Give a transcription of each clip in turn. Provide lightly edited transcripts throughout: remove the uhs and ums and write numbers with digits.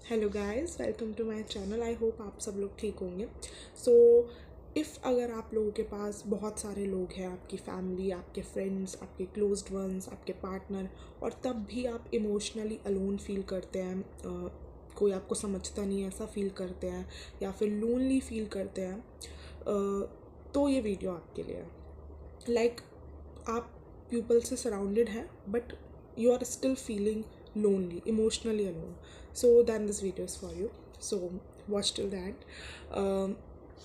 Hello guys, welcome to my channel. I hope आप सब लोग ठीक होंगे। सो इफ़ अगर आप लोगों के पास बहुत सारे लोग हैं, आपकी फैमिली, आपके फ्रेंड्स, आपके क्लोज्ड वंस, आपके पार्टनर, और तब भी आप इमोशनली अलोन फील करते हैं, कोई आपको समझता नहीं है ऐसा फील करते हैं, या फिर लोनली फील करते हैं, तो ये वीडियो आपके लिए है। आप पीपल से सराउंडेड हैं, but you are still feeling lonely, emotionally alone, so then this video is for you. So watch till the end.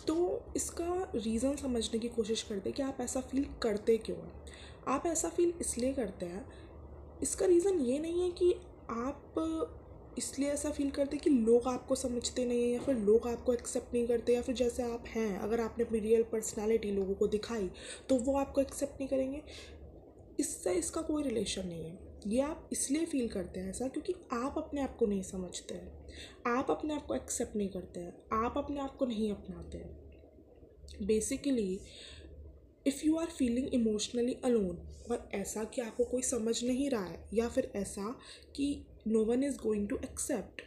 तो इसका रीज़न समझने की कोशिश करते हैं कि आप ऐसा फील करते क्यों हैं। आप ऐसा फील इसलिए करते हैं, इसका रीज़न ये नहीं है कि आप इसलिए ऐसा फील करते कि लोग आपको समझते नहीं हैं, या फिर लोग आपको एक्सेप्ट नहीं करते, या फिर जैसे आप हैं, अगर आपने अपनी रियल पर्सनैलिटी लोगों को दिखाई तो वो आपको एक्सेप्ट नहीं करेंगे। इससे इसका कोई रिलेशन नहीं है। ये आप इसलिए फील करते हैं ऐसा क्योंकि आप अपने आप को नहीं समझते हैं, आप अपने आप को एक्सेप्ट नहीं करते हैं, आप अपने आप को नहीं अपनाते हैं। Basically if you are feeling emotionally alone, और ऐसा कि आपको कोई समझ नहीं रहा है, या फिर ऐसा कि no one is going to accept,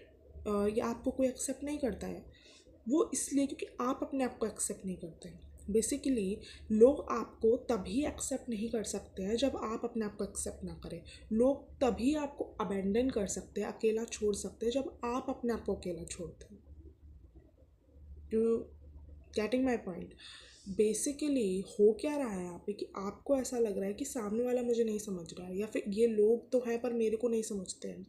या आपको कोई एक्सेप्ट नहीं करता है, वो इसलिए क्योंकि आप अपने आप को एक्सेप्ट नहीं करते हैं। बेसिकली लोग आपको तभी एक्सेप्ट नहीं कर सकते हैं जब आप अपने आप को एक्सेप्ट ना करें। लोग तभी आपको अबेंडन कर सकते हैं, अकेला छोड़ सकते हैं, जब आप अपने आप को अकेला छोड़ते हैं। To getting my point. Basically हो क्या रहा है यहाँ पे कि आपको ऐसा लग रहा है कि सामने वाला मुझे नहीं समझ रहा है, या फिर ये लोग तो हैं पर मेरे को नहीं समझते हैं,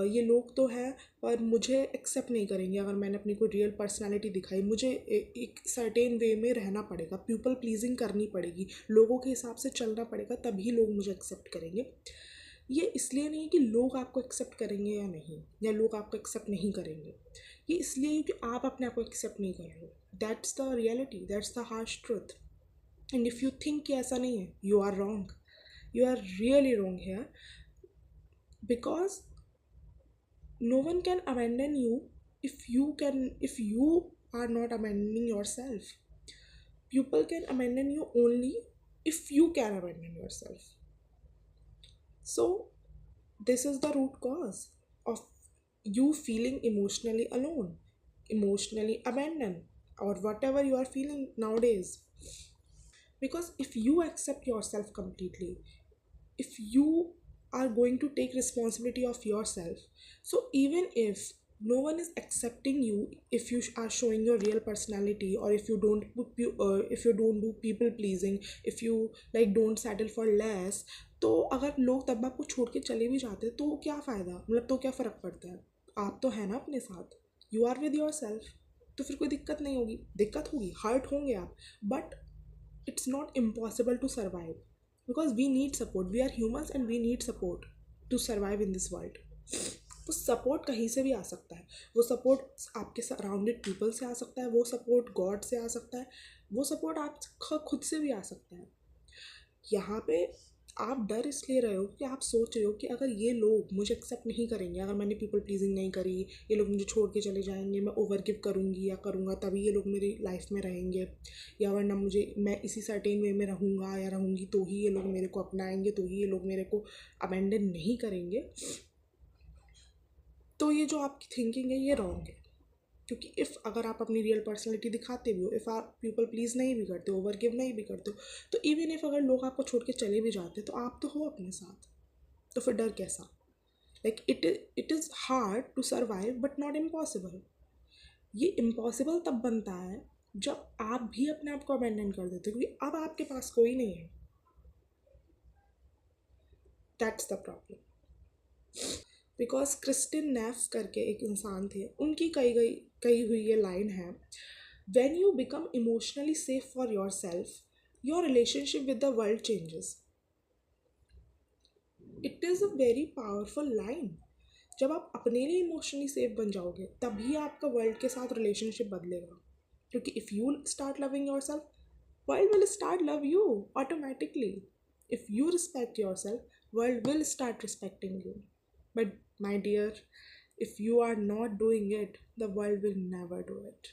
ये लोग तो हैं पर मुझे एक्सेप्ट नहीं करेंगे। अगर मैंने अपनी कोई रियल पर्सनालिटी दिखाई, मुझे एक सर्टेन वे में रहना पड़ेगा, पीपल प्लीजिंग करनी पड़ेगी, लोगों के हिसाब से चलना पड़ेगा, तभी लोग मुझे एक्सेप्ट करेंगे। ये इसलिए नहीं कि लोग आपको एक्सेप्ट करेंगे या नहीं, या लोग आपको एक्सेप्ट नहीं करेंगे, ये इसलिए क्योंकि आप अपने आप को एक्सेप्ट नहीं कर रहे हो। That's the reality, that's the harsh truth. And if you think कि ऐसा नहीं है, you are wrong, you are really wrong here, because no one can abandon you if you are not abandoning yourself. People can abandon you only if you can abandon yourself. So this is the root cause of you feeling emotionally alone, emotionally abandoned, or whatever you are feeling nowadays. Because if you accept yourself completely, if you are going to take responsibility of yourself, so even if no one is accepting you, if you are showing your real personality, or if you don't do people pleasing, if you like don't settle for less, तो अगर लोग तब आपको छोड़ के चले भी जाते तो क्या फ़ायदा, मतलब तो क्या फ़र्क पड़ता है। आप तो है ना अपने साथ, you are with yourself, तो फिर कोई दिक्कत नहीं होगी। दिक्कत होगी, हर्ट होंगे आप, but it's not impossible to survive, because we need support, we are humans and we need support to survive in this world. वो सपोर्ट कहीं से भी आ सकता है, वो सपोर्ट आपके सराउंडेड पीपल से आ सकता है, वो सपोर्ट गॉड से आ सकता है, वो सपोर्ट आप खुद से भी आ सकता है। यहाँ पे आप डर इसलिए रहे हो कि आप सोच रहे हो कि अगर ये लोग मुझे एक्सेप्ट नहीं करेंगे, अगर मैंने पीपल प्लीजिंग नहीं करी, ये लोग मुझे छोड़ के चले जाएंगे, मैं ओवर गिव करूँगी या करूँगा तभी ये लोग मेरी लाइफ में रहेंगे, या वरना मैं इसी सर्टेन वे में रहूँगा या रहूँगी तो ही ये लोग मेरे को अपनाएंगे, तो ही ये लोग मेरे को अबेंडन नहीं करेंगे। तो ये जो आपकी थिंकिंग है ये रॉन्ग है, क्योंकि अगर आप अपनी रियल पर्सनैलिटी दिखाते भी हो, आप पीपल प्लीज़ नहीं भी करते हो, ओवर गिव नहीं भी करते हो, तो इवन अगर लोग आपको छोड़ के चले भी जाते तो आप तो हो अपने साथ, तो फिर डर कैसा। It is hard to survive but not impossible. ये इम्पॉसिबल तब बनता है जब आप भी अपने आप को अबेंडन कर देते हो, क्योंकि अब आपके पास कोई नहीं है। That's the problem. Because Kristin Neff करके एक इंसान थे, उनकी कही हुई ये लाइन है, when you become emotionally safe for yourself, your relationship with the world changes. It is a very powerful line. जब आप अपने लिए इमोशनली सेफ बन जाओगे तभी आपका वर्ल्ड के साथ रिलेशनशिप बदलेगा, क्योंकि if you start loving yourself, world will start love you automatically. If you respect yourself, world will start respecting you. But my dear, if you are not doing it, the world will never do it.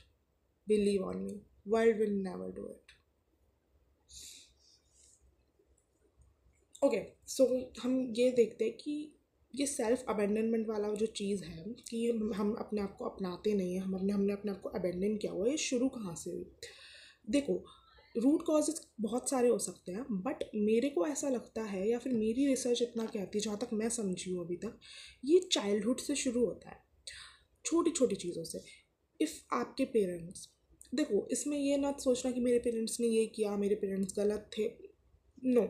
Believe on me, world will never do it. Okay, so हम ये देखते हैं कि ये self abandonment वाला जो चीज़ है कि हम अपने आप को अपनाते नहीं हैं, हमने अपने आप को अबेंडन किया हुआ है, ये शुरू कहाँ से हुई? देखो, रूट कॉजेज़ बहुत सारे हो सकते हैं, बट मेरे को ऐसा लगता है, या फिर मेरी रिसर्च इतना कहती है, जहाँ तक मैं समझी हूँ अभी तक, ये चाइल्डहुड से शुरू होता है, छोटी छोटी चीज़ों से। इफ़ आपके पेरेंट्स, देखो इसमें ये ना सोचना कि मेरे पेरेंट्स ने ये किया, मेरे पेरेंट्स गलत थे, no.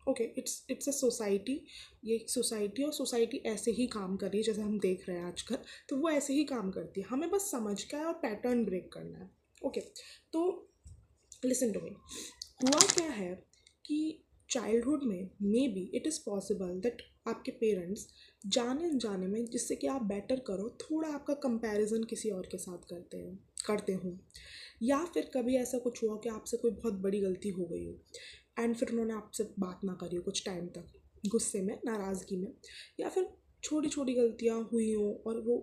Okay, it's a society, ये एक सोसाइटी, और सोसाइटी ऐसे ही काम कर रही है जैसे हम देख रहे हैं आजकल, तो वो ऐसे ही काम करती है, हमें बस समझ का है और पैटर्न ब्रेक करना है। ओके, तो लिसन टू मी, हुआ क्या है कि चाइल्डहुड में may be it is possible that आपके पेरेंट्स जाने अनजाने में, जिससे कि आप बेटर करो, थोड़ा आपका कंपैरिजन किसी और के साथ करते हों, या फिर कभी ऐसा कुछ हुआ कि आपसे कोई बहुत बड़ी गलती हो गई हो एंड फिर उन्होंने आपसे बात ना करी हो कुछ टाइम तक, गुस्से में, नाराज़गी में, या फिर छोटी छोटी गलतियाँ हुई हों और वो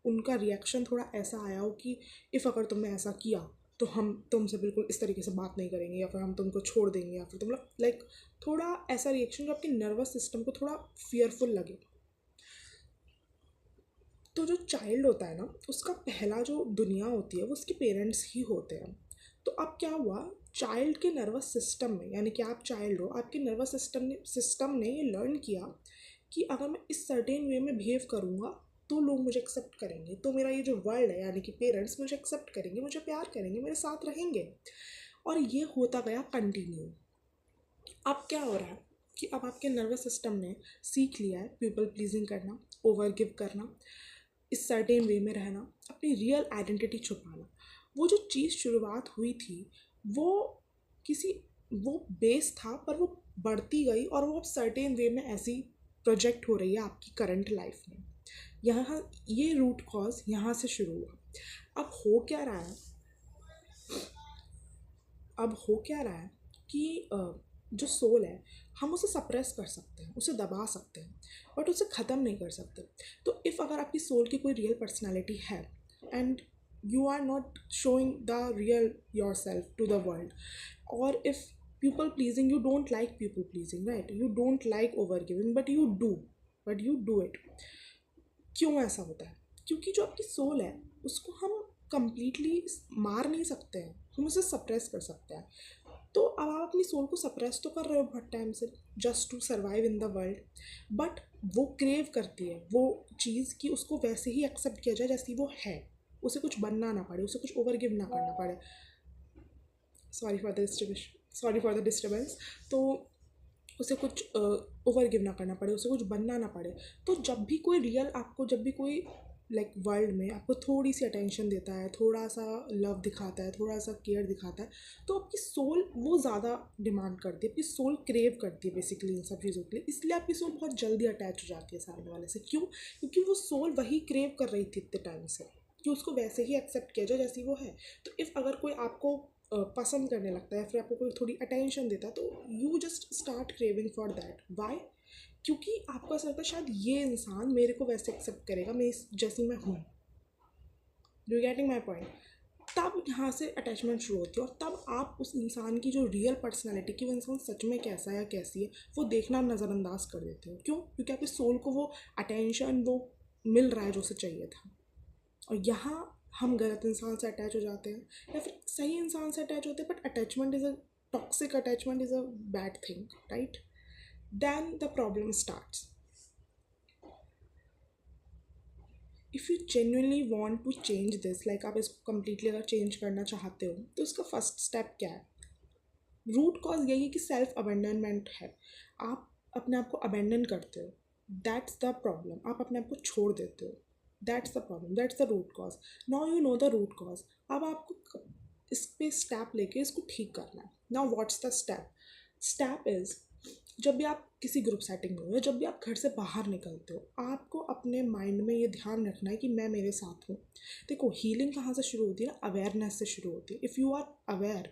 उनका रिएक्शन थोड़ा ऐसा आया हो कि इफ़ अगर तुमने ऐसा किया तो हम तुमसे बिल्कुल इस तरीके से बात नहीं करेंगे, या फिर हम तुमको छोड़ देंगे, या फिर तुम लाइक थोड़ा ऐसा रिएक्शन जो आपके नर्वस सिस्टम को थोड़ा फियरफुल लगे। तो जो चाइल्ड होता है ना, उसका पहला जो दुनिया होती है वो उसके पेरेंट्स ही होते हैं। तो अब क्या हुआ, चाइल्ड के नर्वस सिस्टम में, यानी कि आप चाइल्ड हो, आपके नर्वस सिस्टम ने ये लर्न किया कि अगर मैं इस सर्टेन वे में बिहेव करूँगा तो लोग मुझे एक्सेप्ट करेंगे, तो मेरा ये जो वर्ल्ड है, यानी कि पेरेंट्स मुझे एक्सेप्ट करेंगे, मुझे प्यार करेंगे, मेरे साथ रहेंगे। और ये होता गया कंटिन्यू। अब क्या हो रहा है कि अब आपके नर्वस सिस्टम ने सीख लिया है पीपल प्लीजिंग करना, ओवर गिव करना, इस सर्टेन वे में रहना, अपनी रियल आइडेंटिटी छुपाना। वो जो चीज़ शुरुआत हुई थी, वो किसी, वो बेस था, पर वो बढ़ती गई और वो अब सर्टेन वे में ऐसी प्रोजेक्ट हो रही है आपकी करंट लाइफ में। यहाँ ये रूट कॉज यहाँ से शुरू हुआ। अब हो क्या रहा है, अब हो क्या रहा है कि जो सोल है, हम उसे सप्रेस कर सकते हैं, उसे दबा सकते हैं, बट उसे ख़त्म नहीं कर सकते। तो इफ़ अगर आपकी सोल की कोई रियल पर्सनैलिटी है and you are not showing the real yourself to the world, और if people pleasing, you don't like people pleasing, right, you don't like over giving, but you do it. क्यों ऐसा होता है? क्योंकि जो आपकी soul है उसको हम कंप्लीटली मार नहीं सकते हैं, हम उसे सप्रेस कर सकते हैं। तो अब आप अपनी सोल को सप्रेस तो कर रहे हो बहुत टाइम से, just to survive in the world, but वो क्रेव करती है वो चीज़ कि उसको वैसे ही एक्सेप्ट किया जाए जैसी वो है, उसे कुछ बनना ना पड़े, उसे कुछ ओवर गिव ना करना पड़े। Sorry for the disturbance. तो उसे कुछ ओवर गिव ना करना पड़े, उसे कुछ बनना ना पड़े। तो जब भी कोई रियल आपको, जब भी कोई लाइक वर्ल्ड में आपको थोड़ी सी अटेंशन देता है, थोड़ा सा लव दिखाता है, थोड़ा सा केयर दिखाता है, तो आपकी सोल वो ज़्यादा डिमांड करती है, आपकी सोल क्रेव करती है बेसिकली इन सब चीज़ों के लिए। इसलिए आपकी सोल बहुत जल्दी अटैच हो जाती है सामने वाले से। क्यों? क्योंकि वो सोल वही क्रेव कर रही थी इतने टाइम से, कि उसको वैसे ही एक्सेप्ट किया जाए जैसी वो है। तो इफ़ अगर कोई आपको पसंद करने लगता है, फिर आपको कोई थोड़ी अटेंशन देता है, तो you just start craving for that. Why? क्योंकि आपको ऐसा लगता है शायद ये इंसान मेरे को वैसे एक्सेप्ट करेगा, मैं इस जैसी मैं हूँ। You getting my point? तब यहाँ से अटैचमेंट शुरू होती है, और तब आप उस इंसान की जो रियल पर्सनैलिटी, कि वो इंसान सच में कैसा है या कैसी है, वो देखना नज़रअंदाज कर देते हो। क्यों? क्योंकि आपकी सोल को वो अटेंशन वो मिल रहा है जो उसे चाहिए था। और यहाँ हम गलत इंसान से अटैच हो जाते हैं, या फिर सही इंसान से अटैच होते हैं, but attachment is a toxic attachment is a bad thing, right? Then the problem starts. If you genuinely want to change this, like आप इसको कम्प्लीटली अगर चेंज करना चाहते हो, तो उसका फर्स्ट स्टेप क्या है? रूट कॉज यही है कि सेल्फ अबेंडनमेंट है। आप अपने आप को अबेंडन करते हो, दैट्स द प्रॉब्लम। आप अपने आप को छोड़ देते हो, that's the problem, that's the root cause. Now you know the root cause. अब आपको इस पे स्टेप लेके इसको ठीक करना है। Now what's the step? Step is, जब भी आप किसी ग्रुप सेटिंग में हो, या जब भी आप घर से बाहर निकलते हो, आपको अपने माइंड में ये ध्यान रखना है कि मैं मेरे साथ हूँ। देखो, हीलिंग कहाँ से शुरू होती है ना? अवेयरनेस से शुरू होती है। If you are aware,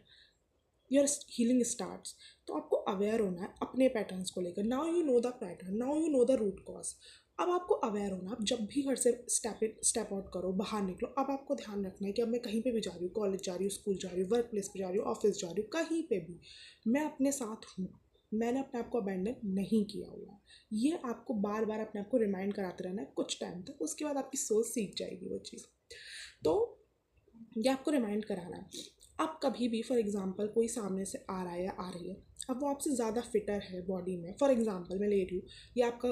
your healing starts. तो आपको अवेयर होना है अपने पैटर्न्स को लेकर। Now you know the pattern, now you know the root cause. अब आपको अवेयर होना, आप जब भी घर से स्टेप आउट करो, बाहर निकलो, अब आपको ध्यान रखना है कि अब मैं कहीं पे भी जा रही हूँ, कॉलेज जा रही हूँ, स्कूल जा रही हूँ, वर्क प्लेस पे जा रही हूँ, ऑफिस जा रही हूँ, कहीं पे भी मैं अपने साथ हूँ। मैंने अपने आप को अबैंडन नहीं किया हुआ है। ये आपको बार बार अपने आप को रिमाइंड कराते रहना है कुछ टाइम तक, उसके बाद आपकी सोच सीख जाएगी वो चीज़। तो ये आपको रिमाइंड कराना है। अब कभी भी फॉर एग्जांपल कोई सामने से आ रहा है या आ रही है, अब वो आपसे ज़्यादा फिटर है बॉडी में, फॉर एग्जांपल मैं ले रही हूँ, ये आपका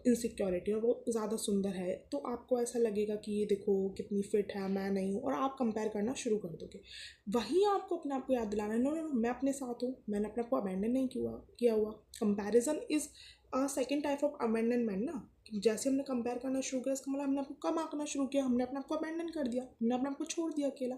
इनसिक्योरिटी और वो ज़्यादा सुंदर है, तो आपको ऐसा लगेगा कि ये देखो कितनी फिट है, मैं नहीं हूँ, और आप कंपेयर करना शुरू कर दोगे। वहीं आपको अपने आप को याद दिलाना है, नो नो, मैं अपने साथ हूँ, मैंने अपने आप को अबैंडन नहीं किया हुआ। Comparison is second type of abandonment ना। जैसे हमने कंपेयर करना शुरू किया, इसका मतलब हमने आपको कम आंकना शुरू किया, हमने अपने आप को अबैंडन कर दिया, हमने अपने आप को छोड़ दिया अकेला।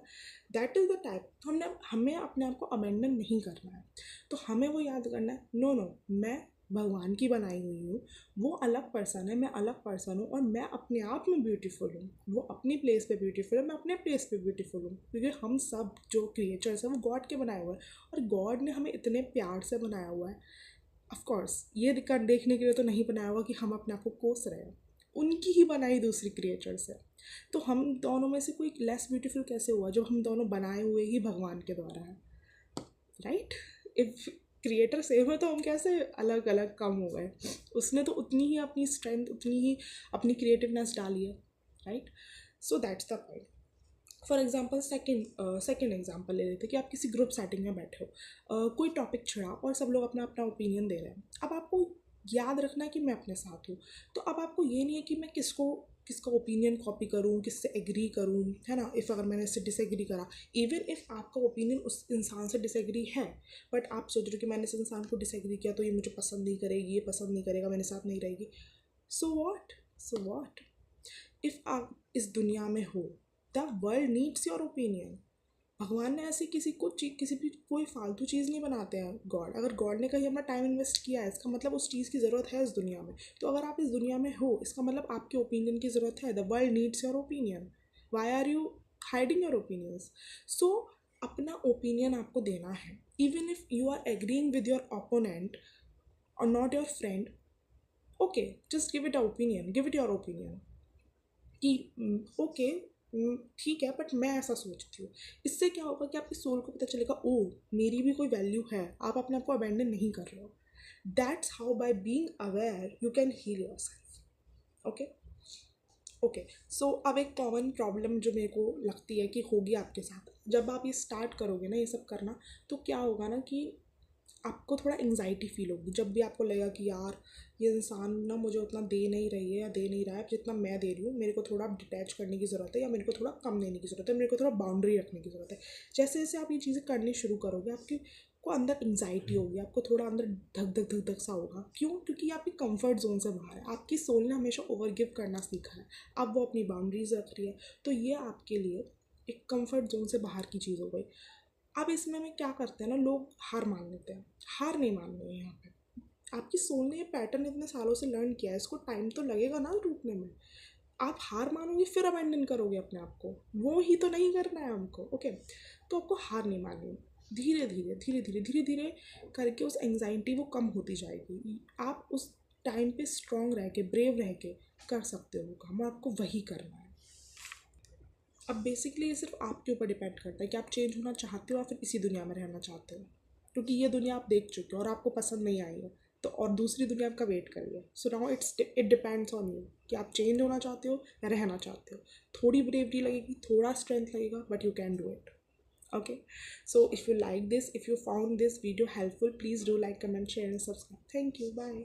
That is the type. तो हमें अपने आप को अबैंडन नहीं करना है। तो हमें वो याद करना है, नो नो, मैं भगवान की बनाई हुई हूँ, वो अलग पर्सन है, मैं अलग पर्सन हूँ, और मैं अपने आप में ब्यूटीफुल हूँ। वो अपनी प्लेस पे ब्यूटीफुल है, मैं अपने प्लेस पे ब्यूटीफुल हूँ, क्योंकि हम सब जो क्रिएचर्स हैं वो गॉड के बनाए हुए हैं, और गॉड ने हमें इतने प्यार से बनाया हुआ है। ऑफ कोर्स ये देखने के लिए तो नहीं बनाया हुआ कि हम अपने आप को कोस रहे हैं, उनकी ही बनाई दूसरी क्रिएचर्स है। तो हम दोनों में से कोई लेस ब्यूटीफुल कैसे हुआ जब हम दोनों बनाए हुए ही भगवान के द्वारा हैं, राइट? इफ क्रिएटर सेम है तो हम कैसे अलग अलग कम हो गए? उसने तो उतनी ही अपनी स्ट्रेंथ, उतनी ही अपनी क्रिएटिवनेस डाली है, right? So that's the point. For example second example ले लेते कि आप किसी ग्रुप सेटिंग में बैठे हो, कोई टॉपिक छिड़ा और सब लोग अपना अपना ओपिनियन दे रहे हैं। अब आपको याद रखना है कि मैं अपने साथ हूँ। तो अब आपको ये नहीं है कि मैं किसका ओपिनियन कॉपी करूँ, किससे एग्री करूँ, है ना? इफ़ अगर मैंने इससे डिसएग्री करा, इवन इफ़ आपका ओपिनियन उस इंसान से डिसएग्री है, बट आप सोच रहे हो कि मैंने इस इंसान को डिसएग्री किया तो ये मुझे पसंद नहीं करेगी, ये पसंद नहीं करेगा, मेरे साथ नहीं रहेगी। सो वॉट इफ़ आप इस दुनिया में हो, the world needs your opinion. भगवान ने ऐसे किसी भी कोई फालतू चीज़ नहीं बनाते हैं गॉड। अगर गॉड ने कहीं अपना टाइम इन्वेस्ट किया है, इसका मतलब उस चीज़ की ज़रूरत है इस दुनिया में। तो अगर आप इस दुनिया में हो, इसका मतलब आपके ओपिनियन की ज़रूरत है। The world needs your opinion. Why are you hiding your opinions? So अपना ओपिनियन आपको देना है, even if you are agreeing with your opponent or not your friend. Okay, just give it a opinion, give it your opinion कि okay ठीक है, but मैं ऐसा सोचती हूँ। इससे क्या होगा कि आपकी सोल को पता चलेगा, ओ मेरी भी कोई वैल्यू है, आप अपने आप को अबैंडन नहीं कर रहे हो। That's how by being aware you can heal yourself. Okay okay. So अब एक कॉमन प्रॉब्लम जो मेरे को लगती है कि होगी आपके साथ, जब आप ये स्टार्ट करोगे ना ये सब करना, तो क्या होगा ना कि आपको थोड़ा एंग्जाइटी फील होगी। जब भी आपको लगेगा कि यार ये इंसान ना मुझे उतना दे नहीं रही है या दे नहीं रहा है जितना मैं दे रही हूँ, मेरे को थोड़ा डिटैच करने की ज़रूरत है, या मेरे को थोड़ा कम देने की ज़रूरत है, मेरे को थोड़ा बाउंड्री रखने की ज़रूरत है। जैसे जैसे आप ये चीज़ें करनी शुरू करोगे, आपके को अंदर एंग्जाइटी होगी, आपको थोड़ा अंदर धक धक सा होगा। क्यों? क्योंकि आपकी कंफर्ट जोन से बाहर है। आपकी सोल ने हमेशा ओवर गिव करना सीखा है, अब वो अपनी बाउंड्रीज रख रही है। तो ये आपके लिए एक कंफर्ट जोन से बाहर की चीज़ हो गई। अब इसमें में क्या करते हैं ना, लोग हार मान लेते हैं। हार नहीं माननी है यहाँ पे। आपकी सोल ने ये पैटर्न इतने सालों से लर्न किया है, इसको टाइम तो लगेगा ना टूटने में। आप हार मानोगे फिर अबैंडन करोगे अपने आप को, वो ही तो नहीं करना है हमको। ओके, तो आपको हार नहीं माननी। धीरे धीरे धीरे धीरे धीरे धीरे करके उस एंग्जाइटी वो कम होती जाएगी। आप उस टाइम पे स्ट्रांग रह के, ब्रेव रह के कर सकते हो वो काम, और आपको वही करना है। अब बेसिकली ये सिर्फ आपके ऊपर डिपेंड करता है कि आप चेंज होना चाहते हो या फिर इसी दुनिया में रहना चाहते हो। क्योंकि ये दुनिया आप देख चुके हो और आपको पसंद नहीं आई है, तो और दूसरी दुनिया आपका वेट कर रही है। So now it depends on you कि आप चेंज होना चाहते हो या रहना चाहते हो। थोड़ी ब्रेवरी लगेगी, थोड़ा स्ट्रेंथ लगेगा, but you can do it. Okay, so if you like this, if you found this video helpful, please do like, comment, share and subscribe. Thank you. Bye.